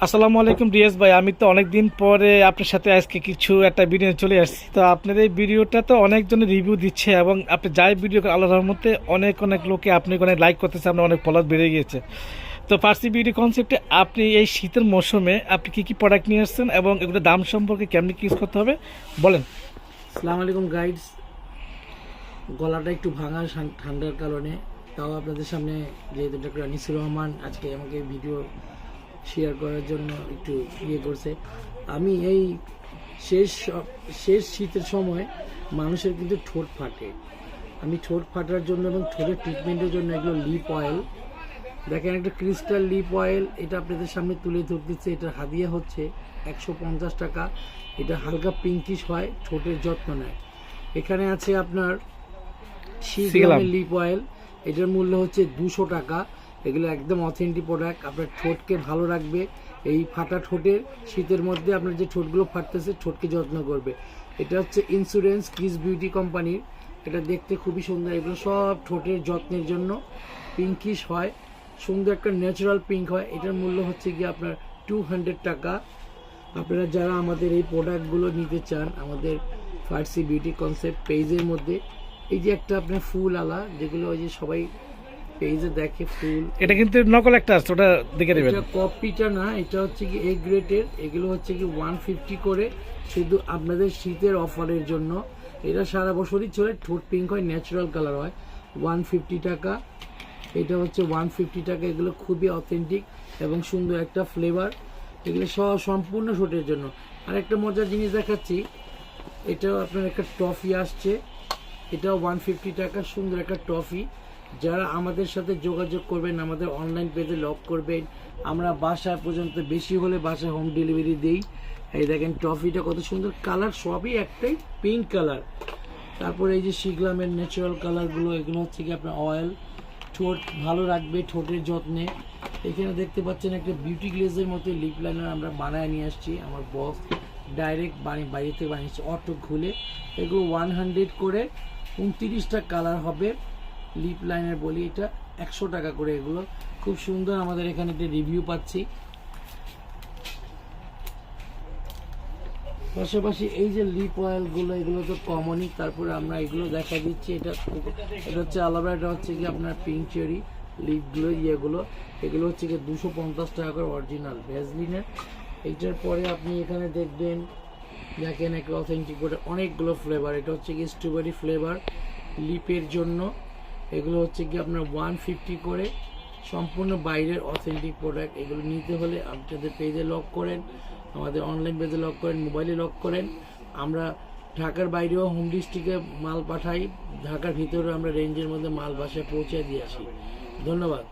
আসসালামু আলাইকুম রিয়াজ ভাই। আমি তো অনেক দিন পরে আপনার সাথে আজকে কিছু একটা ভিডিও চলে আসছি। তো আপনার এই ভিডিওটা তো অনেকজনের রিভিউ দিচ্ছে এবং আপনি যাই ভিডিও আল্লাহর রহমতে অনেক অনেক লোকে আপনি অনেক লাইক করতেছে, আপনার অনেক ফলোয়ার বেড়ে গিয়েছে। তো ফার্সি বিউটি কনসেপ্টে আপনি এই শীতের মৌসুমে আপনি কি কি প্রোডাক্ট নিয়ে আসছেন এবং এগুলোর দাম সম্পর্কে কেমনি কি ইউজ করতে হবে বলেন। আসসালামু আলাইকুম গাইডস। গলাটা একটু ভাঙা ঠান্ডার কারণে, তাও আপনাদের সামনে যেহেতু ডক্টর আনিসুর রহমান আজকে আমাকে ভিডিও শেয়ার করার জন্য একটু করছে। আমি এই শেষ শেষ শীতের সময় মানুষের কিন্তু ঠোঁট ফাটে। আমি ঠোঁট ফাটার জন্য এবং ঠোঁটের ট্রিটমেন্টের জন্য এগুলো লিপ অয়েল, দেখেন একটা ক্রিস্টাল লিপ অয়েল, এটা আপনাদের সামনে তুলে ধরতেছে। এটা হাদিয়া হচ্ছে 150 টাকা। এটা হালকা পিঙ্কিশ হয়, ঠোঁটের যত্ন নেয়। এখানে আছে আপনার লিপ অয়েল, এটার মূল্য হচ্ছে 200 টাকা। এগুলো একদম অথেন্টিক প্রোডাক্ট, আপনার ঠোঁটকে ভালো রাখবে। এই ফাটা ঠোঁটের শীতের মধ্যে আপনার যে ঠোঁটগুলো ফাটতেছে, ঠোঁটকে যত্ন করবে। এটা হচ্ছে ইন্স্যুরেন্স কিস বিউটি কোম্পানির। এটা দেখতে খুবই সুন্দর। এগুলো সব ঠোঁটের যত্নের জন্য। পিঙ্কিশ হয়, সুন্দর একটা ন্যাচারাল পিঙ্ক হয়। এটার মূল্য হচ্ছে গিয়ে আপনার 200 টাকা। আপনারা যারা আমাদের এই প্রোডাক্টগুলো নিতে চান, আমাদের ফার্সি বিউটি কনসেপ্ট পেজের মধ্যে এই যে একটা আপনার ফুল আলা, যেগুলো ওই যে সবাই পেজে দেখে ফুল, এটা কিন্তু নকল একটা আছে, ওটা দেখে নেবেন। এটা কপিটা না, এটা হচ্ছে কি এ গ্রেডের। এগুলো হচ্ছে কি 150 করে, শুধু আপনাদের শীতের অফারের জন্য। এটা সারা বছরই চলে, ঠোঁট পিঙ্ক হয়, ন্যাচারাল কালার হয়। 150 টাকা। এটা হচ্ছে 150 টাকা। এগুলো খুবই অথেন্টিক এবং সুন্দর একটা ফ্লেভার। এগুলো সব সম্পূর্ণ ঠোঁটের জন্য। আর একটা মজার জিনিস দেখাচ্ছি, এটাও আপনার একটা ট্রফি আসছে, এটাও 150 টাকা। সুন্দর একটা ট্রফি। যারা আমাদের সাথে যোগাযোগ করবেন, আমাদের অনলাইন পেজে লক করবেন, আমরা বাসায় পর্যন্ত, বেশি হলে বাসায় হোম ডেলিভারি দিই। এই দেখেন ট্রফিটা কত সুন্দর, কালার সবই একটাই, পিঙ্ক কালার। তারপরে এই যে শিগলামের ন্যাচারাল কালারগুলো, এগুলো হচ্ছে কি আপনার অয়েল, ঠোঁট ভালো রাখবে, ঠোঁটের যত্নে। এখানে দেখতে পাচ্ছেন একটা বিউটি গ্লেজের মতো লিপ লাইনার আমরা বানায় নিয়ে আসছি। আমার বস ডাইরেক্ট বাড়িতে বানিয়েছে, অটো খুলে। এগুলো 100 করে, 29টা কালার হবে। লিপ লাইনার বলি, এটা 100 টাকা করে। এগুলো খুব সুন্দর। আমাদের এখানে একটা রিভিউ পাচ্ছি। পাশাপাশি এই যে লিপ অয়েলগুলো, এগুলো তো কমনই। তারপরে আমরা এগুলো দেখা দিচ্ছি। এটা হচ্ছে আলাদা, এটা হচ্ছে কি আপনার পিঙ্ক চেরি লিপগুলো, ইয়েগুলো, এগুলো হচ্ছে কি 250 টাকা করে, অরিজিনাল ভ্যাসলিনের। এইটার পরে আপনি এখানে দেখবেন, দেখেন একটা অথেন্টিক প্রোডাক্ট, অনেকগুলো ফ্লেভার। এটা হচ্ছে কি স্ট্রবেরি ফ্লেভার লিপের জন্য। এগুলো হচ্ছে কি আপনার 150 করে, সম্পূর্ণ বাইরের অথেন্টিক প্রোডাক্ট। এগুলো নিতে হলে আপনাদের পেজে লক করেন, আমাদের অনলাইন পেজে লক করেন, মোবাইলে লক করেন। আমরা ঢাকার বাইরেও হোম ডিস্ট্রিক্টে মাল পাঠাই, ঢাকার ভিতরেও আমরা রেঞ্জের মধ্যে মাল বাসায় পৌঁছে দিয়ে আসি। ধন্যবাদ।